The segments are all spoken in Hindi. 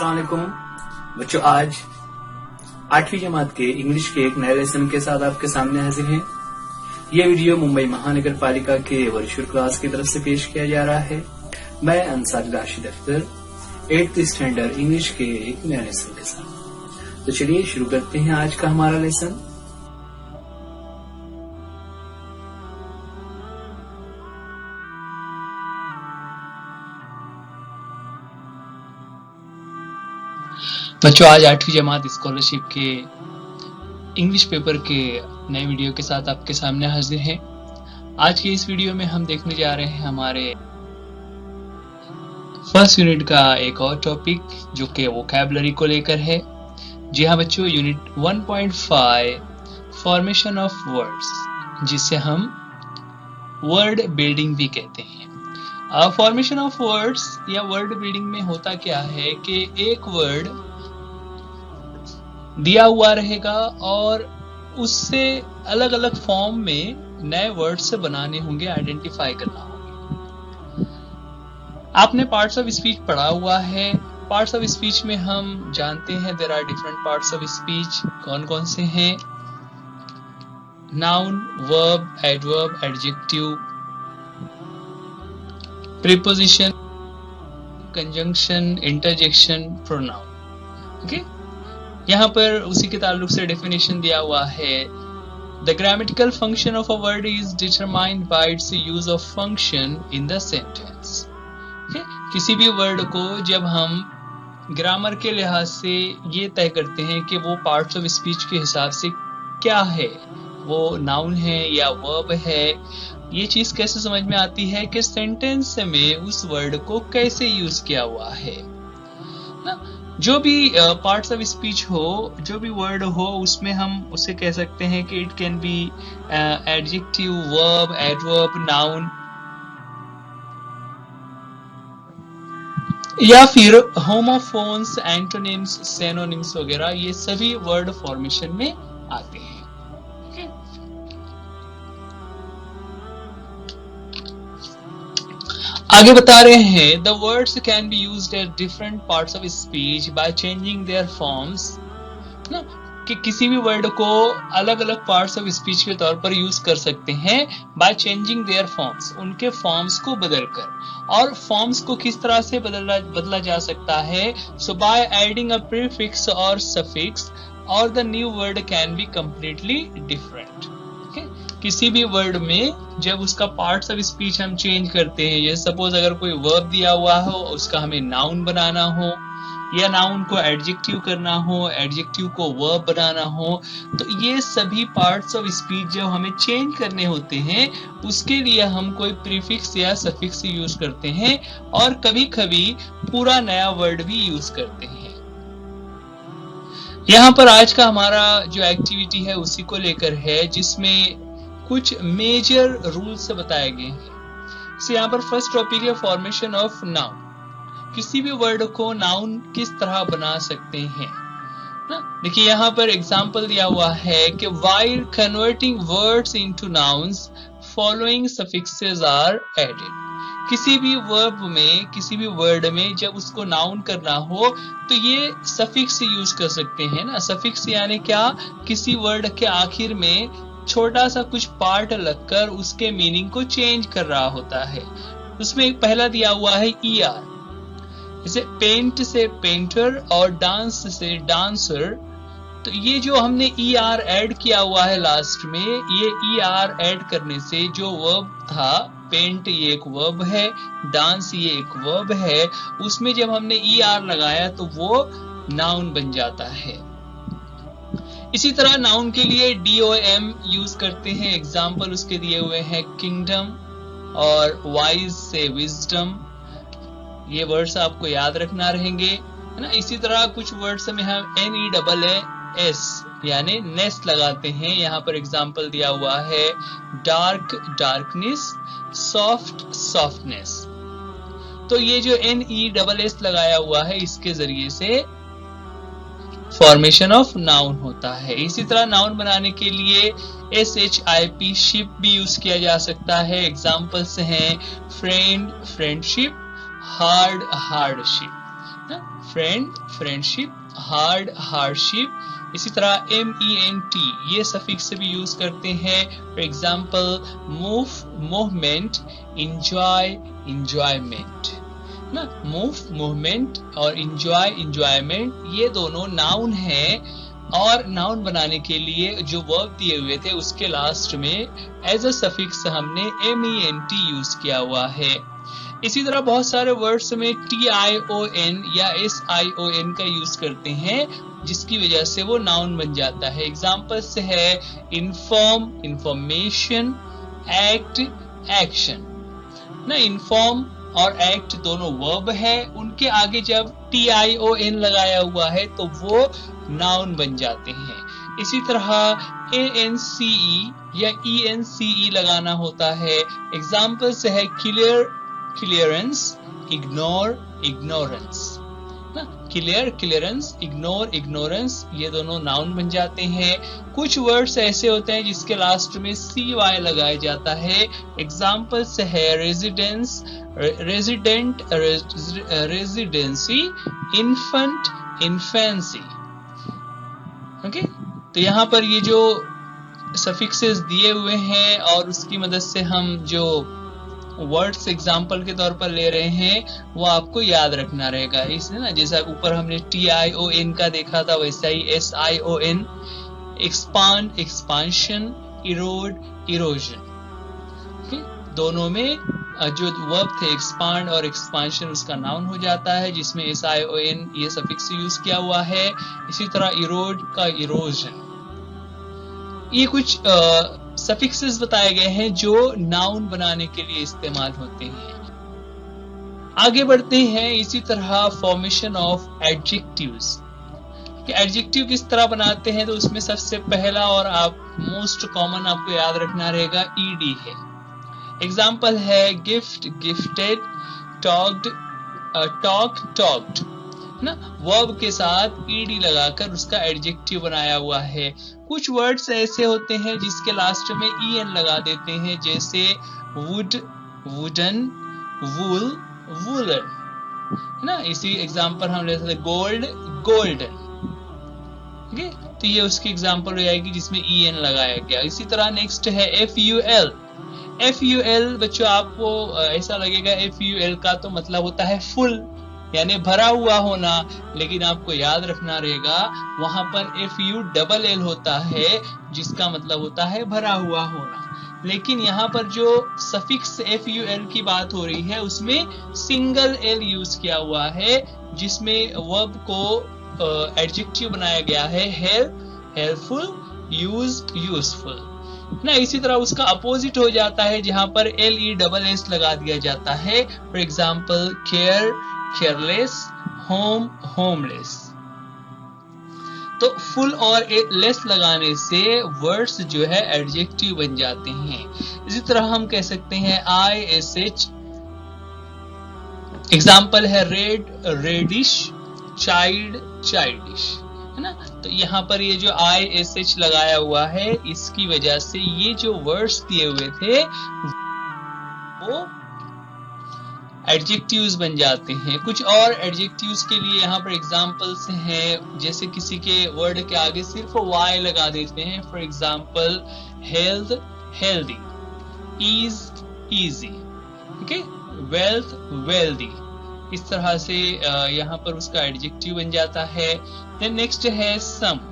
अस्सलाम वालेकुम बच्चों, आज 8वीं जमात के इंग्लिश के एक नए लेसन के साथ आपके सामने हाजिर हैं। यह वीडियो मुंबई महानगर पालिका के वर्चुअल क्लास की तरफ से पेश किया जा रहा है। मैं Ansar Rashid Akhtar 8th standard English के एक नए लेसन के साथ। तो चलिए शुरू करते हैं आज का हमारा लेसन। बच्चों, आज 8वीं जमात स्कॉलरशिप के इंग्लिश पेपर के नए वीडियो के साथ आपके सामने हाजिर हैं। आज के इस वीडियो में हम देखने जा रहे हैं हमारे फर्स्ट यूनिट का एक और टॉपिक जो कि वोकैबुलरी को लेकर है। जी हाँ बच्चों, यूनिट 1.5 फॉर्मेशन ऑफ वर्ड्स, जिसे हम वर्ड बिल्डिंग भी कहते हैं। फॉर्मेशन ऑफ वर्ड्स या वर्ड बिल्डिंग में होता क्या है कि एक वर्ड दिया हुआ रहेगा और उससे अलग अलग फॉर्म में नए वर्ड्स बनाने होंगे, आइडेंटिफाई करना होगा। आपने पार्ट्स ऑफ स्पीच पढ़ा हुआ है। पार्ट्स ऑफ स्पीच में हम जानते हैं there are different parts of speech. कौन कौन से हैं? Noun, verb, adverb, adjective, preposition, conjunction, interjection, pronoun. Okay, यहाँ पर उसी के ताल्लुक से डेफिनेशन दिया हुआ है। The grammatical function of a word is determined by it's use of function in the sentence. किसी भी वर्ड को जब हम ग्रामर के लिहाज से ये तय करते हैं कि वो पार्ट्स ऑफ स्पीच के हिसाब से क्या है, वो नाउन है या वर्ब है, ये चीज कैसे समझ में आती है कि सेंटेंस में उस वर्ड को कैसे यूज किया हुआ है ना। जो भी पार्ट्स ऑफ स्पीच हो, जो भी वर्ड हो, उसमें हम उसे कह सकते हैं कि it can be adjective, verb, adverb, noun, या फिर होमोफोन्स, एंटोनिम्स, सिनोनिम्स वगैरह। ये सभी वर्ड फॉर्मेशन में आते हैं। आगे बता रहे हैं the words can be used at different parts of speech by changing their forms ना, कि किसी भी वर्ड को अलग अलग पार्ट्स ऑफ स्पीच के तौर पर यूज कर सकते हैं बाय चेंजिंग देयर फॉर्म्स, उनके फॉर्म्स को बदलकर। और फॉर्म्स को किस तरह से बदला जा सकता है? सो बाय एडिंग अ प्रीफिक्स और सफिक्स और the new word can be completely different. किसी भी वर्ड में जब उसका पार्ट्स ऑफ स्पीच हम चेंज करते हैं, जैसे सपोज अगर कोई वर्ब दिया हुआ हो, उसका हमें नाउन बनाना हो या नाउन को एडजेक्टिव करना हो, एडजेक्टिव को वर्ब बनाना हो, तो ये सभी पार्ट्स ऑफ स्पीच जब हमें चेंज करने होते हैं उसके लिए हम कोई प्रीफिक्स या सफिक्स यूज करते हैं और कभी कभी पूरा नया वर्ड भी यूज करते हैं। यहाँ पर आज का हमारा जो एक्टिविटी है उसी को लेकर है, जिसमें कुछ मेजर रूल्स बताए गए हैं। यहाँ पर फर्स्ट टॉपिक है फॉर्मेशन ऑफ नाउन। किसी भी वर्ड को नाउन किस तरह बना सकते हैं ना। देखिए यहाँ पर एग्जांपल दिया हुआ है कि while converting words into nouns following suffixes are added. किसी भी वर्ब में, किसी भी वर्ड में जब उसको नाउन करना हो तो ये सफिक्स यूज कर सकते हैं ना। सफिक्स यानी क्या? किसी वर्ड के आखिर में छोटा सा कुछ पार्ट लगकर उसके मीनिंग को चेंज कर रहा होता है। उसमें एक पहला दिया हुआ है ER, जैसे पेंट से पेंटर और डांस से डांसर। तो ये जो हमने ER ऐड किया हुआ है लास्ट में, ये ER ऐड करने से जो वर्ब था, पेंट ये एक वर्ब है, डांस ये एक वर्ब है, उसमें जब हमने ER लगाया तो वो नाउन बन जाता है। इसी तरह नाउन के लिए DOM यूज करते हैं। एग्जाम्पल उसके दिए हुए हैं किंगडम और वाइज से विजडम। ये वर्ड्स आपको याद रखना रहेंगे, है ना। इसी तरह कुछ वर्ड्स में हम NESS यानी नेस्ट लगाते हैं। यहाँ पर एग्जाम्पल दिया हुआ है डार्क, डार्कनेस, सॉफ्ट, सॉफ्टनेस। तो ये जो NESS लगाया हुआ है, इसके जरिए से फॉर्मेशन ऑफ नाउन होता है। इसी तरह नाउन बनाने के लिए SHIP शिप भी यूज किया जा सकता है। एग्जाम्पल्स हैं friend, friendship, hard, hardship. Friend friendship, hard hardship. इसी तरह MENT ये सफिक्स से भी यूज करते हैं। For example move movement, enjoy enjoyment ना। मूव मूवमेंट और इंजॉय इंजॉयमेंट ये दोनों नाउन है, और नाउन बनाने के लिए जो वर्ब दिए हुए थे उसके लास्ट में एज अ सफिक्स हमने MENT यूज किया हुआ है। इसी तरह बहुत सारे वर्ड्स में TION या SION का यूज करते हैं, जिसकी वजह से वो नाउन बन जाता है। एग्जाम्पल्स है इन्फॉर्म इंफॉर्मेशन, एक्ट एक्शन ना। इन्फॉर्म और एक्ट दोनों वर्ब है, उनके आगे जब TION लगाया हुआ है तो वो नाउन बन जाते हैं। इसी तरह ANCE या ENCE लगाना होता है। एग्जाम्पल्स है क्लियर क्लियरेंस, इग्नोर इग्नोरेंस ना। क्लियर क्लियरेंस, इग्नोर इग्नोरेंस ये दोनों नाउन बन जाते हैं। कुछ वर्ड्स ऐसे होते हैं जिसके लास्ट में CY लगाया जाता है। एग्जाम्पल्स है residence, resident, residency, infant, infancy. Okay, तो यहाँ पर ये जो सफिक्सेस दिए हुए हैं और उसकी मदद से हम जो वर्ड्स एग्जाम्पल के तौर पर ले रहे हैं वो आपको याद रखना रहेगा। इसलिए ना, जैसा ऊपर हमने TION का देखा था वैसा ही SION, expand expansion, Erode erosion. दोनों में जो वर्ब थे एक्सपांड और एक्सपांशन उसका नाउन हो जाता है, जिसमें SION ये सफिक्स यूज किया हुआ है। इसी तरह इरोड का इरोजन। ये कुछ सफिक्सेस बताए गए हैं जो नाउन बनाने के लिए इस्तेमाल होते हैं। आगे बढ़ते हैं। इसी तरह फॉर्मेशन ऑफ एडजेक्टिव्स, कि एडजेक्टिव किस तरह बनाते हैं, तो उसमें सबसे पहला और आप मोस्ट कॉमन आपको याद रखना रहेगा ED है। एग्जाम्पल है gift gifted, talked talk talked ना। वर्ब के साथ ED लगाकर उसका एडजेक्टिव बनाया हुआ है। कुछ वर्ड्स ऐसे होते हैं जिसके लास्ट में EN लगा देते हैं, जैसे वुड वुडन, वूल वूलन है ना। इसी एग्जाम्पल हम ले सकते गोल्ड गोल्डन। ठीक है, तो ये उसकी एग्जाम्पल हो जाएगी जिसमें EN लगाया गया। इसी तरह नेक्स्ट है FUL। FUL बच्चों आपको ऐसा लगेगा FUL का तो मतलब होता है फुल, यानी भरा हुआ होना, लेकिन आपको याद रखना रहेगा वहां पर FULL होता है जिसका मतलब होता है भरा हुआ होना। लेकिन यहाँ पर जो सफिक्स FUL की बात हो रही है उसमें सिंगल L यूज किया हुआ है, जिसमें वर्ब को एडजेक्टिव बनाया गया है हेल्प हेल्पफुल, यूज यूजफुल ना। इसी तरह उसका अपोजिट हो जाता है जहां पर LESS लगा दिया जाता है। For example care careless, home homeless. तो फुल और लेस लगाने से वर्ड्स जो है एडजेक्टिव बन जाते हैं। इसी तरह हम कह सकते हैं ISH। एग्जाम्पल है रेड रेडिश, चाइल्ड चाइल्डिश है ना। तो यहाँ पर ये जो ISH लगाया हुआ है इसकी वजह से ये जो वर्ड्स दिए हुए थे वो एडजेक्टिव्स बन जाते हैं। कुछ और एडजेक्टिव्स के लिए यहाँ पर एग्जाम्पल्स हैं, जैसे किसी के वर्ड के आगे सिर्फ Y लगा देते हैं। For example health healthy, ease easy, ठीक है, वेल्थ वेल्दी। इस तरह से यहाँ पर उसका एडजेक्टिव बन जाता है। देन नेक्स्ट है सम।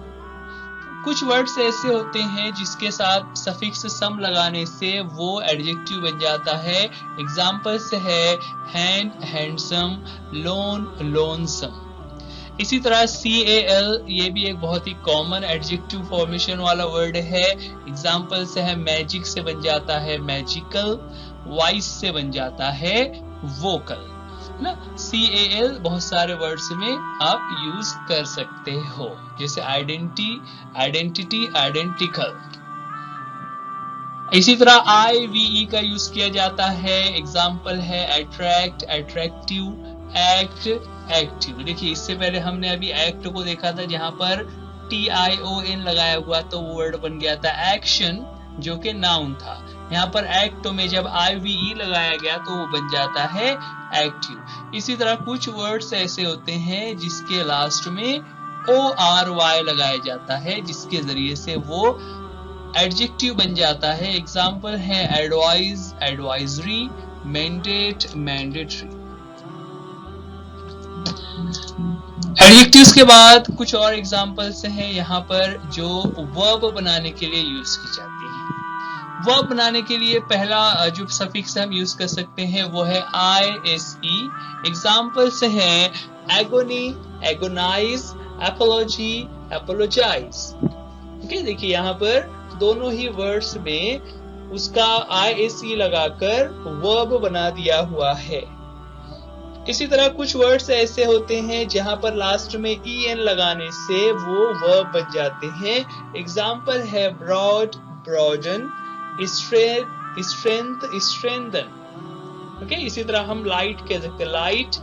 कुछ वर्ड्स ऐसे होते हैं जिसके साथ सफिक्स सम लगाने से वो एडजेक्टिव बन जाता है। एग्जाम्पल्स है हैंड हैंडसम, लोन लोनसम। इसी तरह CAL ये भी एक बहुत ही कॉमन एडजेक्टिव फॉर्मेशन वाला वर्ड है। एग्जाम्पल्स है मैजिक से बन जाता है मैजिकल, वॉइस से बन जाता है वोकल ना। CAL बहुत सारे वर्ड्स में आप यूज कर सकते हो, जैसे आइडेंटिटी आइडेंटिटी आइडेंटिकल। इसी तरह IVE का यूज किया जाता है। एग्जाम्पल है अट्रैक्ट अट्रैक्टिव, एक्ट एक्टिव। देखिए इससे पहले हमने अभी एक्ट को देखा था जहां पर TION लगाया हुआ तो वो वर्ड बन गया था एक्शन, जो कि नाउन था। यहाँ पर एक्ट में जब IVE लगाया गया तो वो बन जाता है एक्टिव। इसी तरह कुछ वर्ड्स ऐसे होते हैं जिसके लास्ट में ORY लगाया जाता है, जिसके जरिए से वो एडजेक्टिव बन जाता है। एग्जाम्पल है advise, advisory, mandate, mandatory. Adjectives के बाद कुछ और एग्जाम्पल्स हैं यहाँ पर जो वर्ब बनाने के लिए यूज की जाती है। वर्ब बनाने के लिए पहला जो सफिक्स हम यूज कर सकते हैं वो है ISE। एग्जाम्पल्स हैं agony, agonise, apiology, apologise. Okay, देखिए यहाँ पर दोनों ही वर्ड्स में उसका ISE लगाकर वर्ब बना दिया हुआ है। इसी तरह कुछ वर्ड्स ऐसे होते हैं जहां पर लास्ट में EN लगाने से वो वर्ब बन जाते हैं। एग्जाम्पल है broad, broaden, strength, strengthen. Okay, इसी तरह हम लाइट कह सकते हैं लाइट,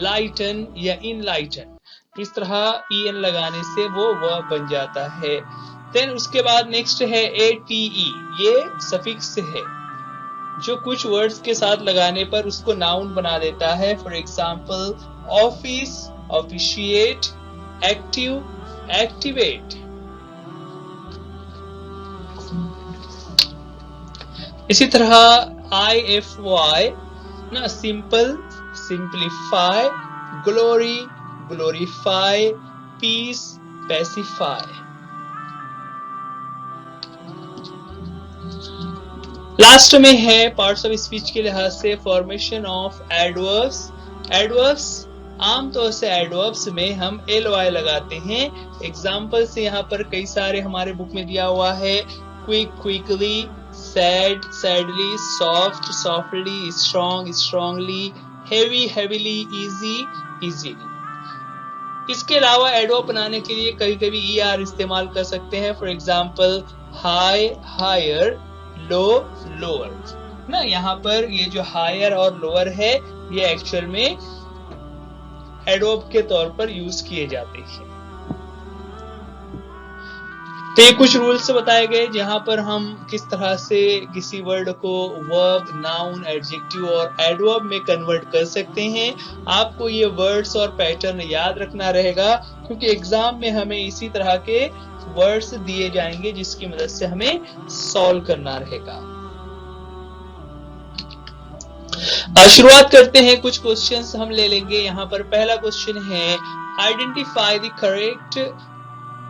लाइटन या इनलाइटन। इस तरह EN लगाने से वो वर्ब बन जाता है। देन उसके बाद नेक्स्ट है ATE। ये सफिक्स है जो कुछ वर्ड्स के साथ लगाने पर उसको नाउन बना देता है। For example office, officiate, active, activate. इसी तरह IFY ना simple, simplify, glory, glorify, peace, pacify. Last में है पार्ट्स ऑफ स्पीच के लिहाज से फॉर्मेशन ऑफ एडवर्ब्स। एडवर्ब्स आमतौर से एडवर्ब्स में हम LY लगाते हैं। एग्जाम्पल से यहाँ पर कई सारे हमारे बुक में दिया हुआ है। Quick, quickly, sad, sadly, soft, softly, strong, strongly, heavy, heavily, easy, easily. इसके अलावा एडवर्ब बनाने के लिए कभी कभी ER इस्तेमाल कर सकते हैं। For example high, higher, low, lower. ना यहाँ पर ये जो हायर और लोअर है ये एक्चुअल में एडवर्ब के तौर पर यूज किए जाते हैं। तो ये कुछ रूल्स बताए गए जहां पर हम किस तरह से किसी वर्ड को वर्ब, नाउन, एडजेक्टिव और एडवर्ब में कन्वर्ट कर सकते हैं। आपको ये वर्ड्स और पैटर्न याद रखना रहेगा क्योंकि एग्जाम में हमें इसी तरह के वर्ड्स दिए जाएंगे जिसकी मदद से हमें सॉल्व करना रहेगा। शुरुआत करते हैं, कुछ क्वेश्चंस हम ले लेंगे। यहाँ पर पहला क्वेश्चन है identify the correct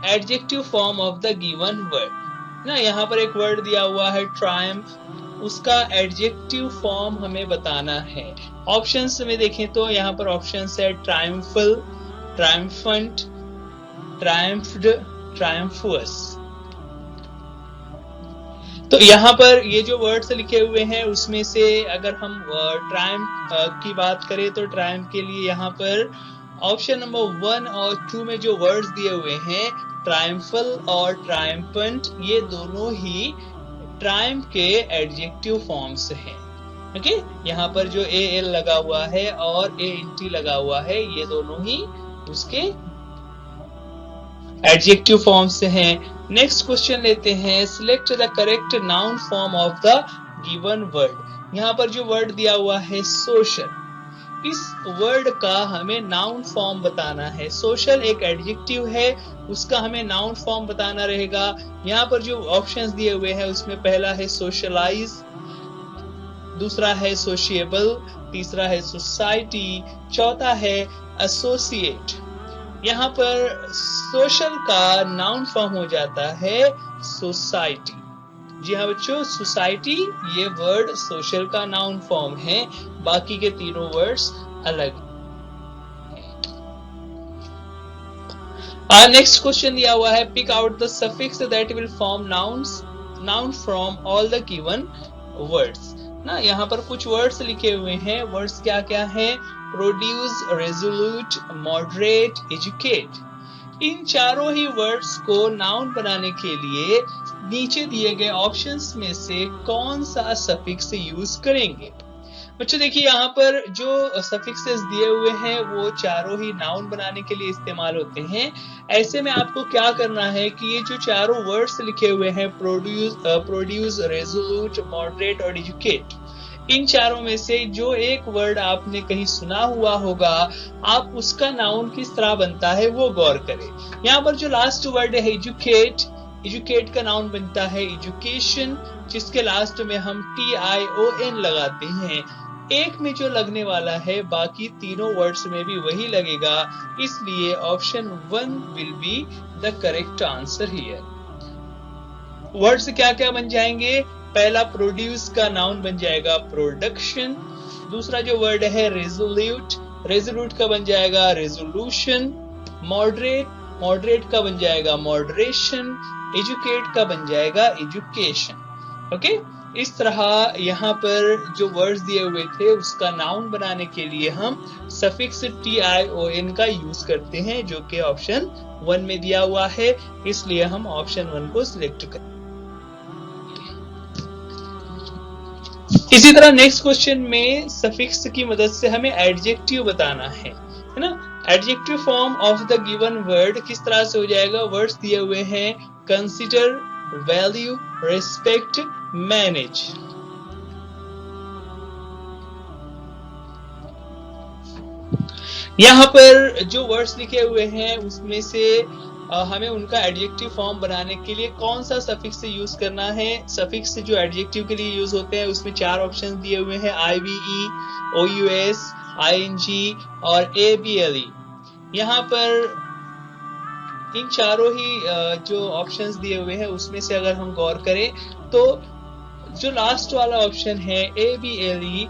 adjective form of the given word. ना यहाँ पर एक वर्ड दिया हुआ है ट्रायम्फ, उसका एडजेक्टिव फॉर्म हमें बताना है। ऑप्शंस में देखें तो यहाँ पर ऑप्शंस है ट्रायम्फल, ट्रायम्फंट, ट्रायम्फ्ड, ट्रायम्फुअस। तो यहाँ पर ये जो वर्ड्स लिखे हुए हैं उसमें से अगर हम ट्रायम्फ की बात करें तो ट्रायम्फ के लिए यहाँ पर ऑप्शन नंबर 1 और 2 में जो वर्ड्स दिए हुए हैं ट्रायम्फल और ट्रायम्फंट, ये दोनों ही ट्रायम्फ के एडजेक्टिव फॉर्म्स हैं। ओके, यहाँ पर जो AL लगा हुआ है और ANT लगा हुआ है ये दोनों ही उसके एडजेक्टिव फॉर्म से हैं। नेक्स्ट क्वेश्चन लेते हैं, select the correct noun form of the given word. यहाँ पर जो वर्ड दिया हुआ है सोशल, इस वर्ड का हमें नाउन फॉर्म बताना है। सोशल एक एडजेक्टिव है, उसका हमें नाउन फॉर्म बताना रहेगा। यहाँ पर जो ऑप्शंस दिए हुए हैं उसमें पहला है सोशलाइज, दूसरा है सोशिएबल, तीसरा है सोसाइटी, चौथा है एसोसिएट। यहाँ पर सोशल का नाउन फॉर्म हो जाता है सोसाइटी। जी हाँ बच्चों, सोसाइटी ये वर्ड सोशल का नाउन फॉर्म है, बाकी के तीनों वर्ड्स अलग। नेक्स्ट क्वेश्चन दिया हुआ है, pick out the suffix that will form noun from all the given words. ना यहाँ पर कुछ वर्ड्स लिखे हुए हैं, वर्ड्स क्या क्या हैं? Produce, resolute, moderate, educate. इन चारों ही वर्ड्स को नाउन बनाने के लिए नीचे दिए गए ऑप्शंस में से कौन सा सफिक्स यूज करेंगे? बच्चों देखिए यहाँ पर जो सफिक्सेस दिए हुए हैं वो चारों ही नाउन बनाने के लिए इस्तेमाल होते हैं। ऐसे में आपको क्या करना है कि ये जो चारों वर्ड्स लिखे हुए हैं, प्रोड्यूस, रेजोल्यूट, मॉडरेट और एजुकेट, इन चारों में से जो एक वर्ड आपने कहीं सुना हुआ होगा, आप उसका नाउन किस तरह बनता है वो गौर करें। यहाँ पर जो लास्ट वर्ड है एजुकेट, एजुकेट का नाउन बनता है एजुकेशन, जिसके लास्ट में हम TION लगाते हैं। एक में जो लगने वाला है बाकी तीनों वर्ड्स में भी वही लगेगा, इसलिए option 1 will be the correct answer here. Words क्या क्या बन जाएंगे? पहला प्रोड्यूस का नाउन बन जाएगा प्रोडक्शन, दूसरा जो वर्ड है रेजोल्यूट, रेजोल्यूट का बन जाएगा रेजोल्यूशन, मॉडरेट, मॉडरेट का बन जाएगा मॉडरेशन, एजुकेट का बन जाएगा एजुकेशन। ओके, इस तरह यहाँ पर जो वर्ड्स दिए हुए थे उसका नाउन बनाने के लिए हम सफिक्स TION का यूज करते हैं, जो कि ऑप्शन 1 में दिया हुआ है, इसलिए हम ऑप्शन 1 को सिलेक्ट करें। इसी तरह नेक्स्ट क्वेश्चन में सफिक्स की मदद से हमें एडजेक्टिव बताना है ना। Adjective form of the given word किस तरह से हो जाएगा? वर्ड्स दिए हुए हैं कंसीडर, वैल्यू, रिस्पेक्ट, मैनेज। यहाँ पर जो वर्ड्स लिखे हुए हैं उसमें से हमें उनका एडजेक्टिव फॉर्म बनाने के लिए कौन सा सफिक्स यूज करना है। सफिक्स जो एडजेक्टिव के लिए यूज होते हैं उसमें 4 ऑप्शन दिए हुए हैं, IVE, OUS, ING और ABLE। यहाँ पर इन चारों ही जो ऑप्शंस दिए हुए हैं उसमें से अगर हम गौर करें तो जो लास्ट वाला ऑप्शन है ABLE,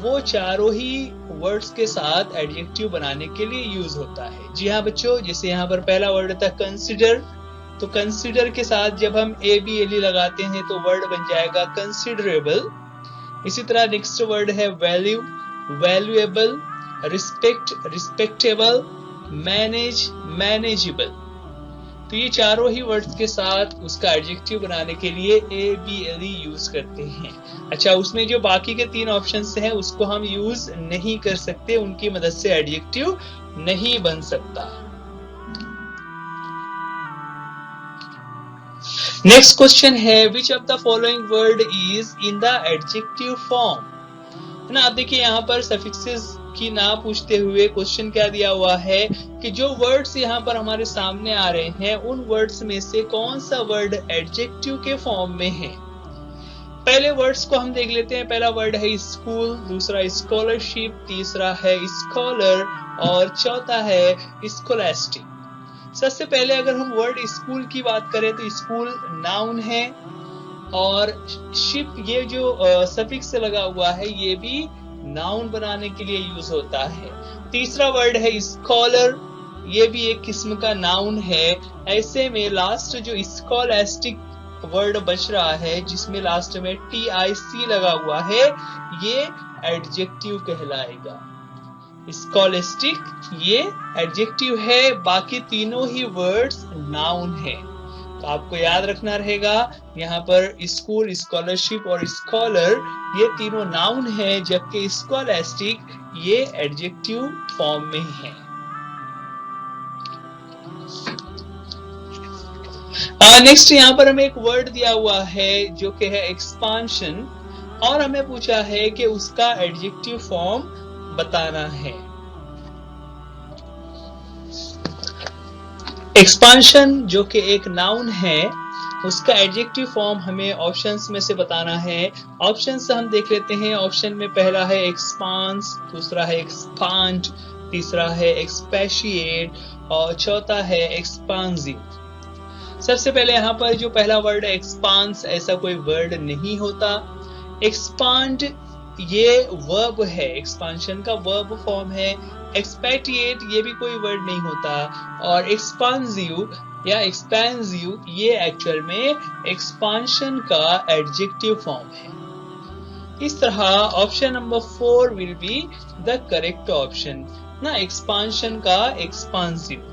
वो चारों ही वर्ड्स के साथ एडजेक्टिव बनाने के लिए यूज होता है। जी हाँ बच्चों, जैसे यहाँ पर पहला वर्ड था कंसीडर, तो कंसीडर के साथ जब हम ABLE लगाते हैं तो वर्ड बन जाएगा कंसीडरेबल। इसी तरह नेक्स्ट वर्ड है value, valuable, respect, respectable, manage, manageable. तो ये चारों ही वर्ड्स के साथ उसका एडजेक्टिव बनाने के लिए ABLE यूज करते हैं। अच्छा, उसमें जो बाकी के 3 ऑप्शंस हैं उसको हम यूज नहीं कर सकते, उनकी मदद से एडजेक्टिव नहीं बन सकता। नेक्स्ट क्वेश्चन है which of the following word is in the adjective form, है ना। आप देखिए यहाँ पर सफिक्सेस की ना पूछते हुए क्वेश्चन क्या दिया हुआ है कि जो वर्ड्स यहाँ पर हमारे सामने आ रहे हैं उन वर्ड्स में से कौन सा वर्ड एडजेक्टिव के फॉर्म में है। पहले वर्ड्स को हम देख लेते हैं। पहला वर्ड है स्कूल, दूसरा स्कॉलरशिप, तीसरा है स्कॉलर और चौथा है स्कॉलास्टिक। सबसे पहले अगर हम वर्ड स्कूल की बात करें तो स्कूल नाउन है और शिप ये जो सफिक्स लगा हुआ है ये भी नाउन बनाने के लिए यूज होता है। तीसरा वर्ड है स्कॉलर, ये भी एक किस्म का नाउन है। ऐसे में लास्ट जो स्कॉलास्टिक वर्ड बच रहा है जिसमें लास्ट में TIC लगा हुआ है, ये एडजेक्टिव कहलाएगा। स्कॉलास्टिक ये एडजेक्टिव है, बाकी तीनों ही वर्ड्स नाउन है। तो आपको याद रखना रहेगा यहाँ पर स्कूल, स्कॉलरशिप और स्कॉलर ये तीनों नाउन है, जबकि स्कॉलास्टिक ये एडजेक्टिव फॉर्म में है। नेक्स्ट यहाँ पर हमें एक वर्ड दिया हुआ है जो कि है एक्सपांशन और हमें पूछा है कि उसका एडजेक्टिव फॉर्म बताना है। एक्सपांशन जो कि एक नाउन है उसका एडजेक्टिव फॉर्म हमें ऑप्शंस में से बताना है। ऑप्शंस हम देख लेते हैं। ऑप्शन में पहला है एक्सपांस, दूसरा है एक्सपांड, तीसरा है एक्सपेशिएट और चौथा है एक्सपांसिव। सबसे पहले यहाँ पर जो पहला वर्ड है एक्सपांस, ऐसा कोई वर्ड नहीं होता। एक्सपांड ये वर्ब है, एक्सपांशन का वर्ब फॉर्म है। एक्सपेटिएट ये भी कोई वर्ड नहीं होता और एक्सपांसिव या एक्सपेंसिव ये एक्चुअल में एक्सपांशन का एडजेक्टिव फॉर्म है। इस तरह option number 4 will be the correct option ना, एक्सपांशन का एक्सपांसिव।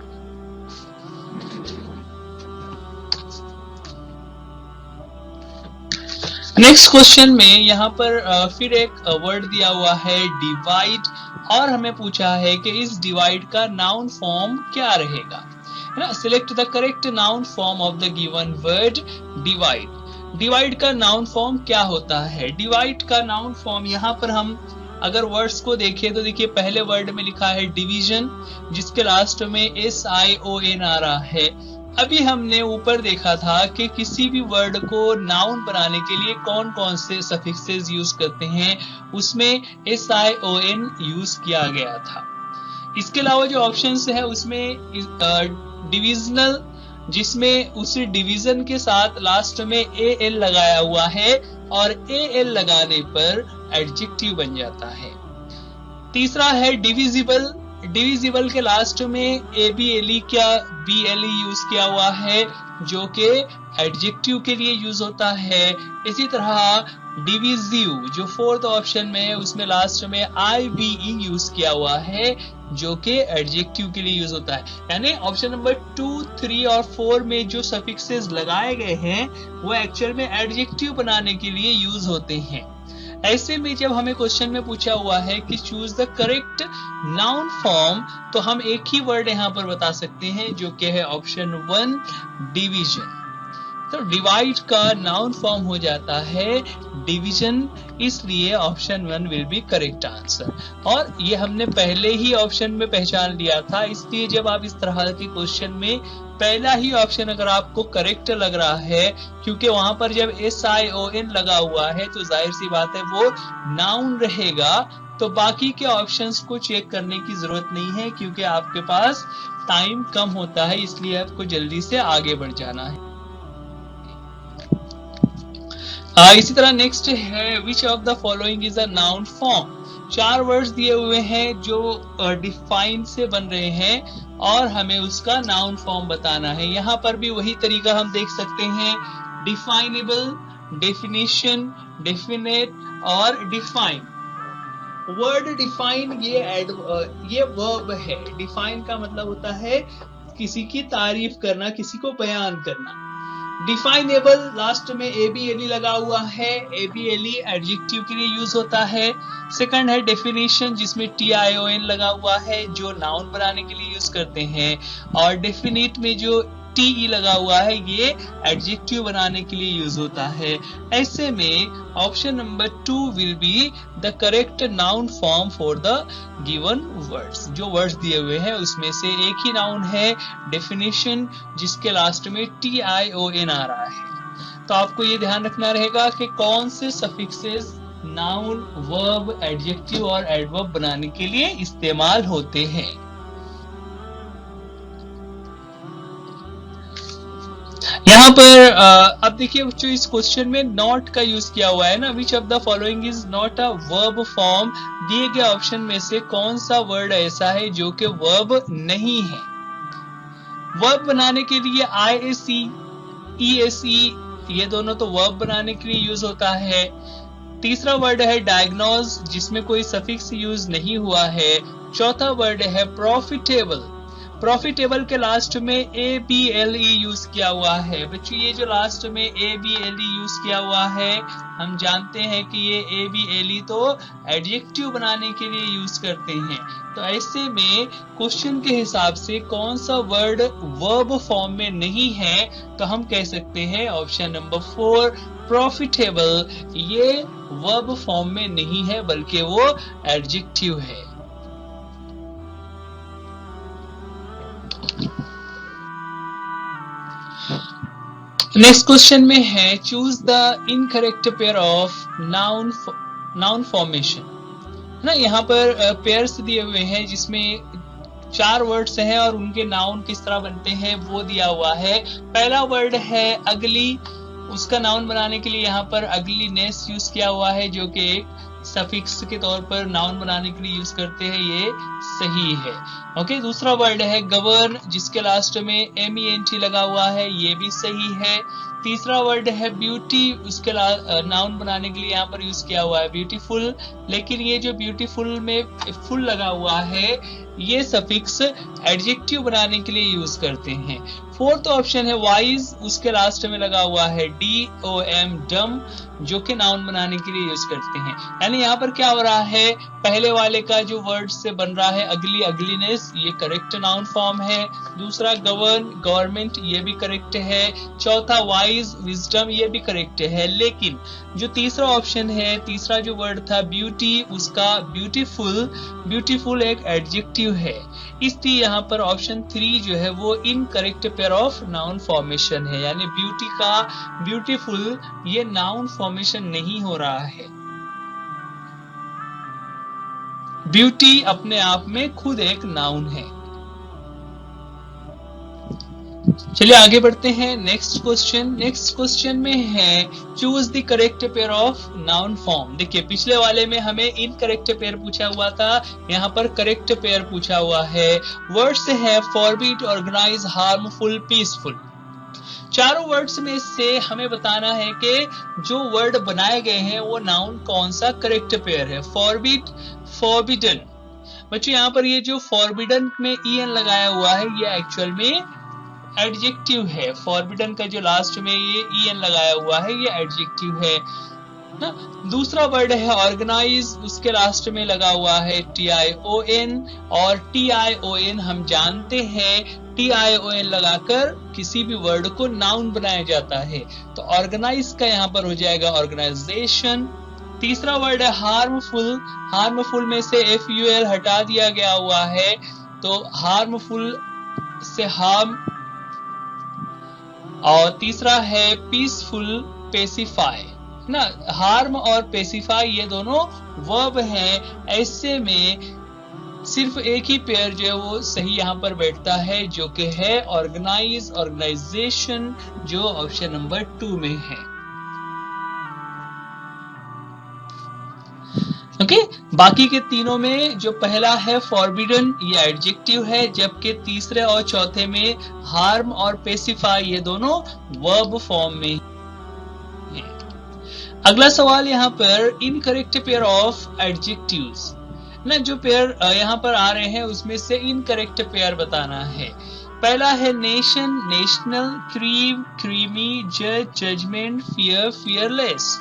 नेक्स्ट क्वेश्चन में यहाँ पर फिर एक वर्ड दिया हुआ है डिवाइड, और हमें पूछा है कि इस डिवाइड का नाउन फॉर्म क्या रहेगा, है ना। Select the correct noun form of the given word divide. Divide का नाउन फॉर्म क्या होता है? डिवाइड का नाउन फॉर्म यहाँ पर हम अगर वर्ड्स को देखें तो देखिए पहले वर्ड में लिखा है डिवीजन, जिसके लास्ट में SION आ रहा है। अभी हमने ऊपर देखा था कि किसी भी वर्ड को नाउन बनाने के लिए कौन कौन से सफिक्सेस यूज करते हैं, उसमें SION यूज किया गया था। इसके अलावा जो ऑप्शंस है उसमें डिविजनल, जिसमें उसी डिवीजन के साथ लास्ट में AL लगाया हुआ है और AL लगाने पर एडजेक्टिव बन जाता है। तीसरा है डिविजिबल, डिविजिबल के लास्ट में ABLE क्या BLE यूज किया हुआ है, जो कि एडजेक्टिव के लिए यूज होता है। इसी तरह डिविजिव जो फोर्थ ऑप्शन में है उसमें लास्ट में IVE यूज किया हुआ है, जो कि एडजेक्टिव के लिए यूज होता है। यानी ऑप्शन नंबर 2, 3 और 4 में जो सफिक्सेस लगाए गए हैं वो एक्चुअल में एडजेक्टिव बनाने के लिए यूज होते हैं। ऐसे में जब हमें क्वेश्चन में पूछा हुआ है कि choose the correct noun form, तो हम एक ही वर्ड यहाँ पर बता सकते हैं जो कि है ऑप्शन 1 डिवीजन। तो डिवाइड का नाउन फॉर्म हो जाता है डिवीजन, इसलिए option 1 will B correct answer. और ये हमने पहले ही ऑप्शन में पहचान लिया था, इसलिए जब आप इस तरह के क्वेश्चन में पहला ही ऑप्शन अगर आपको करेक्ट लग रहा है, क्योंकि वहां पर जब SION लगा हुआ है तो जाहिर सी बात है वो नाउन रहेगा, तो बाकी के ऑप्शंस को चेक करने की जरूरत नहीं है, क्योंकि आपके पास टाइम कम होता है, इसलिए आपको जल्दी से आगे बढ़ जाना है। इसी तरह नेक्स्ट है which of the following is a noun form. 4 words दिए हुए हैं जो डिफाइन से बन रहे हैं और हमें उसका नाउन फॉर्म बताना है। यहाँ पर भी वही तरीका हम देख सकते हैं, डिफाइनेबल, डेफिनेशन, डेफिनेट और डिफाइन। वर्ड डिफाइन ये वर्ब है। डिफाइन का मतलब होता है किसी की तारीफ करना, किसी को बयान करना। डिफाइनेबल लास्ट में ABLE लगा हुआ है, ABLE एडजेक्टिव के लिए यूज होता है। सेकंड है डेफिनेशन, जिसमें TION लगा हुआ है, जो नाउन बनाने के लिए यूज करते हैं। और डेफिनेट में जो TE लगा हुआ है ये एडजेक्टिव बनाने के लिए यूज होता है। ऐसे में option number 2 will be the correct noun form for the given words. जो वर्ड्स दिए हुए हैं उसमें से एक ही नाउन है डेफिनेशन, जिसके लास्ट में TION आ रहा है। तो आपको ये ध्यान रखना रहेगा कि कौन से सफिक्सेस नाउन, वर्ब, एडजेक्टिव और एडवर्ब बनाने के लिए इस्तेमाल होते हैं। यहाँ पर अब देखिए जो इस क्वेश्चन में नॉट का यूज किया हुआ है ना, which of the following is not a verb form. दिए गए ऑप्शन में से कौन सा वर्ड ऐसा है जो कि वर्ब नहीं है। वर्ब बनाने के लिए ISE, ESE ये दोनों तो वर्ब बनाने के लिए यूज होता है। तीसरा वर्ड है डायग्नोज, जिसमें कोई सफिक्स यूज नहीं हुआ है। चौथा वर्ड है प्रॉफिटेबल। प्रॉफिटेबल के लास्ट में ABLE यूज किया हुआ है। बच्चों ये जो लास्ट में ABLE यूज किया हुआ है, हम जानते हैं कि ये ABLE तो एडजेक्टिव बनाने के लिए यूज करते हैं। तो ऐसे में क्वेश्चन के हिसाब से कौन सा वर्ड वर्ब फॉर्म में नहीं है, तो हम कह सकते हैं ऑप्शन नंबर 4 प्रॉफिटेबल, ये वर्ब फॉर्म में नहीं है बल्कि वो एडजेक्टिव है। नेक्स्ट क्वेश्चन में है choose the incorrect pair of noun formation. ना यहाँ पर पेयर्स दिए हुए हैं जिसमें 4 वर्ड्स हैं और उनके नाउन किस तरह बनते हैं वो दिया हुआ है। पहला वर्ड है अगली, उसका नाउन बनाने के लिए यहाँ पर अगलीनेस यूज किया हुआ है, जो कि एक सफिक्स के तौर पर नाउन बनाने के लिए यूज करते हैं, ये सही है। ओके, दूसरा वर्ड है गवर्न, जिसके लास्ट में MENT लगा हुआ है, ये भी सही है। तीसरा वर्ड है ब्यूटी, उसके नाउन बनाने के लिए यहाँ पर यूज किया हुआ है ब्यूटीफुल, लेकिन ये जो ब्यूटीफुल में फुल लगा हुआ है ये सफिक्स एडजेक्टिव बनाने के लिए यूज करते हैं। फोर्थ ऑप्शन है वाइज, उसके लास्ट में लगा हुआ है DOM डम, जो कि नाउन बनाने के लिए यूज करते हैं। यानी यहाँ पर क्या हो रहा है, पहले वाले का जो वर्ड से बन रहा है अगली, अगलीनेस, ये करेक्ट नाउन फॉर्म है। दूसरा गवर्न, गवर्नमेंट, ये भी करेक्ट है। चौथा वाइज, विजडम, ये भी करेक्ट है। लेकिन जो तीसरा ऑप्शन है, तीसरा जो वर्ड था ब्यूटी, उसका ब्यूटीफुल, ब्यूटीफुल एक एडजेक्टिव है, इसलिए यहाँ पर ऑप्शन 3 जो है वो incorrect pair of noun formation है। यानी ब्यूटी का ब्यूटीफुल ये नाउन फॉर्मेशन नहीं हो रहा है। ब्यूटी अपने आप में खुद एक नाउन है। चलिए आगे बढ़ते हैं। नेक्स्ट क्वेश्चन में है choose the correct pair of noun form. देखिए पिछले वाले में हमें इनकरेक्ट पेयर पूछा हुआ था, यहाँ पर करेक्ट पेयर पूछा हुआ है। वर्ड्स है फॉरबिड, ऑर्गेनाइज, हार्मफुल, पीसफुल। चारों वर्ड्स में से हमें बताना है कि जो वर्ड बनाए गए हैं वो नाउन कौन सा करेक्ट पेयर है। Forbid, forbidden. बच्चों यहाँ पर ये जो फॉरबिडन में EN लगाया हुआ है ये एक्चुअल में एडजेक्टिव है। फॉरबिडन का जो लास्ट में ये EN लगाया हुआ है ये एडजेक्टिव है ना। दूसरा वर्ड है ऑर्गेनाइज, उसके लास्ट में लगा हुआ है TION, और TION हम जानते हैं TION लगाकर किसी भी वर्ड को नाउन बनाया जाता है, तो ऑर्गेनाइज का यहाँ पर हो जाएगा ऑर्गेनाइजेशन। तीसरा वर्ड है हार्मफुल, हार्मफुल में से FUL हटा दिया गया हुआ है, तो हार्मफुल से हार्म। और तीसरा है पीसफुल, पेसिफाई ना। हार्म और पेसिफाई ये दोनों वर्ब हैं, ऐसे में सिर्फ एक ही पेयर जो है वो सही यहाँ पर बैठता है, जो कि है ऑर्गेनाइज, ऑर्गेनाइजेशन, जो ऑप्शन नंबर 2 में है। ओके, बाकी के तीनों में जो पहला है फॉरबिडन ये एडजेक्टिव है, जबकि तीसरे और चौथे में हार्म और पेसिफाई ये दोनों वर्ब फॉर्म में है। अगला सवाल यहाँ पर इनकरेक्ट पेयर ऑफ एडजेक्टिव्स ना, जो पेयर यहाँ पर आ रहे हैं उसमें से इनकरेक्ट पेयर बताना है। पहला है नेशन, नेशनल, क्रीम, क्रीमी, जज, जजमेंट, फियर, फियरलेस।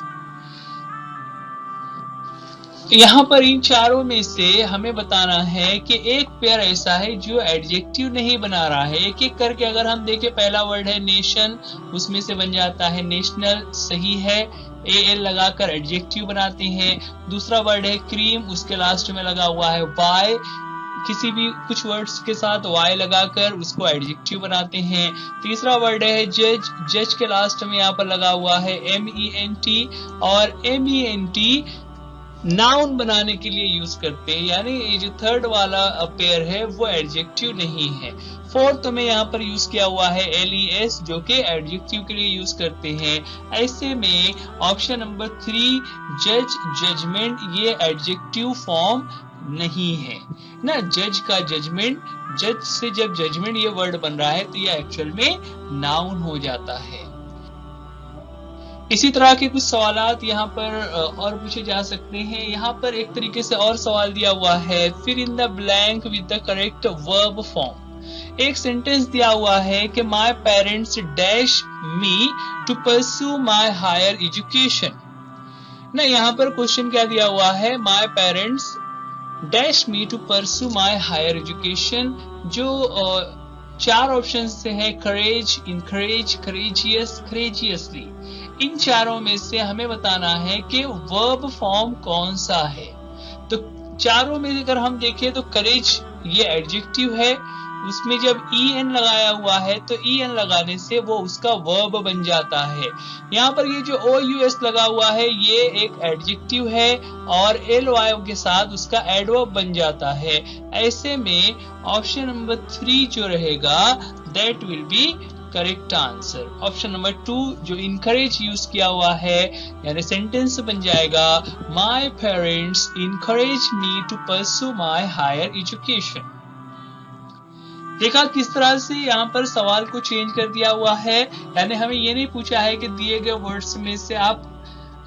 यहाँ पर इन चारों में से हमें बताना है कि एक पेयर ऐसा है जो एडजेक्टिव नहीं बना रहा है। एक एक करके अगर हम देखें, पहला वर्ड है नेशन, उसमें से बन जाता है नेशनल, सही है, AL लगाकर एडजेक्टिव बनाते हैं। दूसरा वर्ड है क्रीम, उसके लास्ट में लगा हुआ है Y, किसी भी कुछ वर्ड्स के साथ Y लगाकर उसको एडजेक्टिव बनाते हैं। तीसरा वर्ड है जज, जज के लास्ट में यहाँ पर लगा हुआ है MENT, और MENT नाउन बनाने के लिए यूज करते हैं, यानी ये जो थर्ड वाला पेयर है वो एडजेक्टिव नहीं है। फोर्थ में यहाँ पर यूज किया हुआ है LES, जो कि एडजेक्टिव के लिए यूज करते हैं। ऐसे में ऑप्शन नंबर 3 जज, जजमेंट, ये एडजेक्टिव फॉर्म नहीं है ना। जज का जजमेंट, जज से जब जजमेंट ये वर्ड बन रहा है तो ये एक्चुअल में नाउन हो जाता है। इसी तरह के कुछ सवालात यहाँ पर और पूछे जा सकते हैं। यहाँ पर एक तरीके से और सवाल दिया हुआ है, फिर in the blank with the correct verb form. एक सेंटेंस दिया हुआ है कि my parents dash me to pursue my higher education ना। यहाँ पर क्वेश्चन क्या दिया हुआ है, my parents dash me to pursue my higher education. जो चार ऑप्शन से है करेज, इनकरेज, करेजियस, करेजियसली। इन चारों में से हमें बताना है कि वर्ब फॉर्म कौन सा है। तो चारों में अगर हम देखें तो करेज ये एडजेक्टिव है, उसमें जब EN लगाया हुआ है तो EN लगाने से वो उसका वर्ब बन जाता है। यहाँ पर ये जो OUS लगा हुआ है ये एक एडजेक्टिव है और LY के साथ उसका एडवर्ब बन जाता है। ऐसे में ऑप्शन नंबर 3 जो रहेगा that will be correct answer. Option number 2 जो इनकरेज यूज किया हुआ है, यानी सेंटेंस बन जाएगा my parents encourage me to pursue my higher education. देखा किस तरह से यहाँ पर सवाल को चेंज कर दिया हुआ है, यानी हमें ये नहीं पूछा है कि दिए गए वर्ड्स में से आप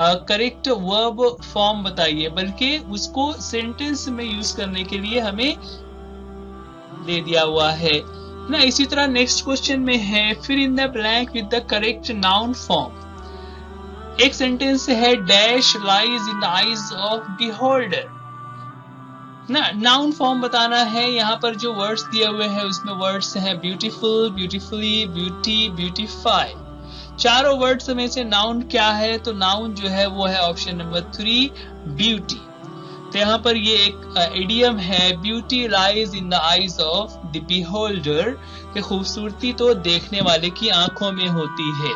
करेक्ट वर्ब फॉर्म बताइए, बल्कि उसको सेंटेंस में यूज करने के लिए हमें दे दिया हुआ है। ना। इसी तरह नेक्स्ट क्वेश्चन में है fill in the blank with the correct noun form. एक सेंटेंस है dash lies in the eyes of beholder ना। नाउन फॉर्म बताना है। यहाँ पर जो वर्ड्स दिए हुए हैं उसमें वर्ड्स हैं ब्यूटीफुल, ब्यूटीफुली, ब्यूटी, ब्यूटीफाई। चारों वर्ड्स में से नाउन क्या है? तो नाउन जो है वो है ऑप्शन नंबर 3 ब्यूटी। तो यहाँ पर ये एक इडियम है beauty lies in the eyes of the beholder, कि खूबसूरती तो देखने वाले की आंखों में होती है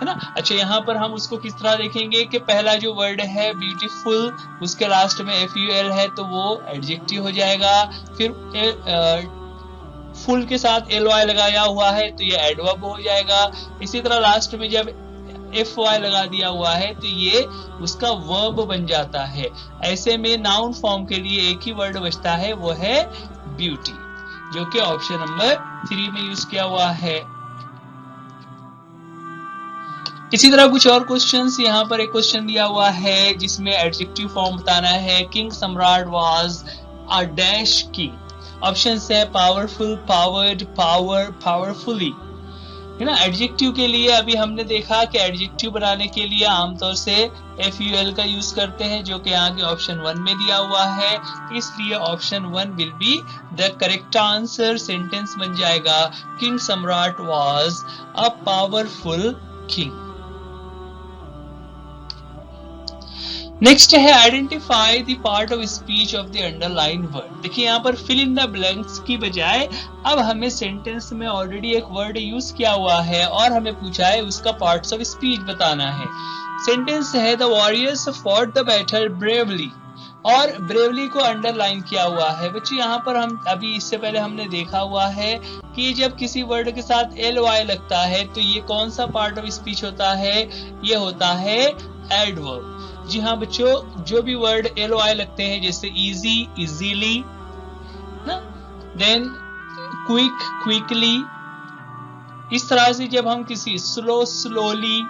ना। अच्छा, यहाँ पर हम उसको किस तरह देखेंगे कि पहला जो वर्ड है ब्यूटीफुल, उसके लास्ट में FUL है तो वो एडजेक्टिव हो जाएगा। फिर फुल के साथ LY लगाया हुआ है तो ये एडवर्ब हो जाएगा। इसी तरह लास्ट में जब FY लगा दिया हुआ है तो ये उसका वर्ब बन जाता है। ऐसे में नाउन फॉर्म के लिए एक ही वर्ड बचता है, वो है ब्यूटी, जो कि ऑप्शन नंबर 3 में यूज किया हुआ है। इसी तरह कुछ और क्वेश्चंस, यहाँ पर एक क्वेश्चन दिया हुआ है जिसमें एडजेक्टिव फॉर्म बताना है। किंग सम्राट was a dash king. Options है पावरफुल, पावर्ड, पावर, पावरफुली, है ना। एडजेक्टिव के लिए अभी हमने देखा कि एडजेक्टिव बनाने के लिए आमतौर से FUL का यूज करते हैं, जो कि यहाँ के ऑप्शन 1 में दिया हुआ है। इसलिए option 1 will be the correct answer. Sentence बन जाएगा किंग सम्राट was a powerful king. Next है identify the part of speech of the underline word. देखिए यहाँ पर फिल इन द ब्लैंक्स की बजाय अब हमें सेंटेंस में ऑलरेडी एक वर्ड यूज किया हुआ है और हमें पूछा है उसका पार्ट्स ऑफ स्पीच बताना है। सेंटेंस है the warriors fought the battle bravely, और ब्रेवली को अंडरलाइन किया हुआ है। बच्चे यहाँ पर हम अभी इससे पहले हमने देखा हुआ है कि जब किसी वर्ड के साथ LY लगता है तो ये कौन सा पार्ट ऑफ स्पीच होता है? ये होता है एडवर्ब। जी हाँ बच्चों, जो भी वर्ड LY लगते हैं जैसे इजी, इजीली ना, देन क्विक, क्विकली, इस तरह से जब हम किसी स्लो, स्लोली,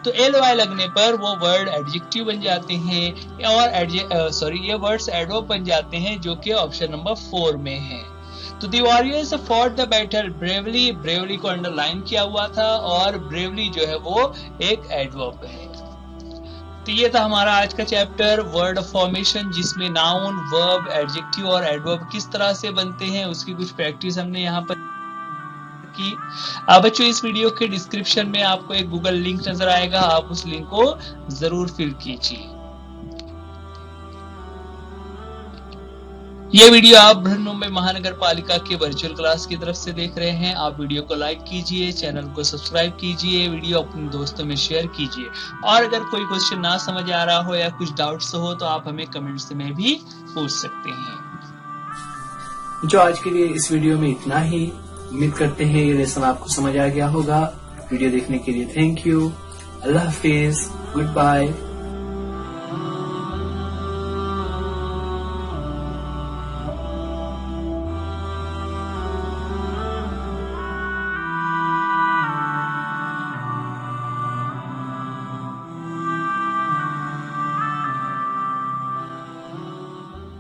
तो LY लगने पर वो वर्ड एडजेक्टिव बन जाते हैं और ये वर्ड्स एडवर्ब बन जाते हैं, जो कि ऑप्शन नंबर 4 में है। तो the warriors fought the battle bravely, bravely को अंडरलाइन किया हुआ था और ब्रेवली जो है वो एक एडवर्ब है। तो ये था हमारा आज का चैप्टर वर्ड फॉर्मेशन, जिसमें नाउन, वर्ब, एडजेक्टिव और एडवर्ब किस तरह से बनते हैं उसकी कुछ प्रैक्टिस हमने यहाँ पर की। बच्चों इस वीडियो के डिस्क्रिप्शन में आपको एक गूगल लिंक नजर आएगा, आप उस लिंक को जरूर फिल कीजिए। ये वीडियो आप बृहन्मुंबई महानगर पालिका के वर्चुअल क्लास की तरफ से देख रहे हैं। आप वीडियो को लाइक कीजिए, चैनल को सब्सक्राइब कीजिए, वीडियो अपने दोस्तों में शेयर कीजिए, और अगर कोई क्वेश्चन ना समझ आ रहा हो या कुछ डाउट्स हो तो आप हमें कमेंट्स में भी पूछ सकते हैं। जो आज के लिए इस वीडियो में इतना ही। उम्मीद करते हैं ये लेसन आपको समझ आ गया होगा। वीडियो देखने के लिए थैंक यू। अल्लाह हाफिज, गुड बाय।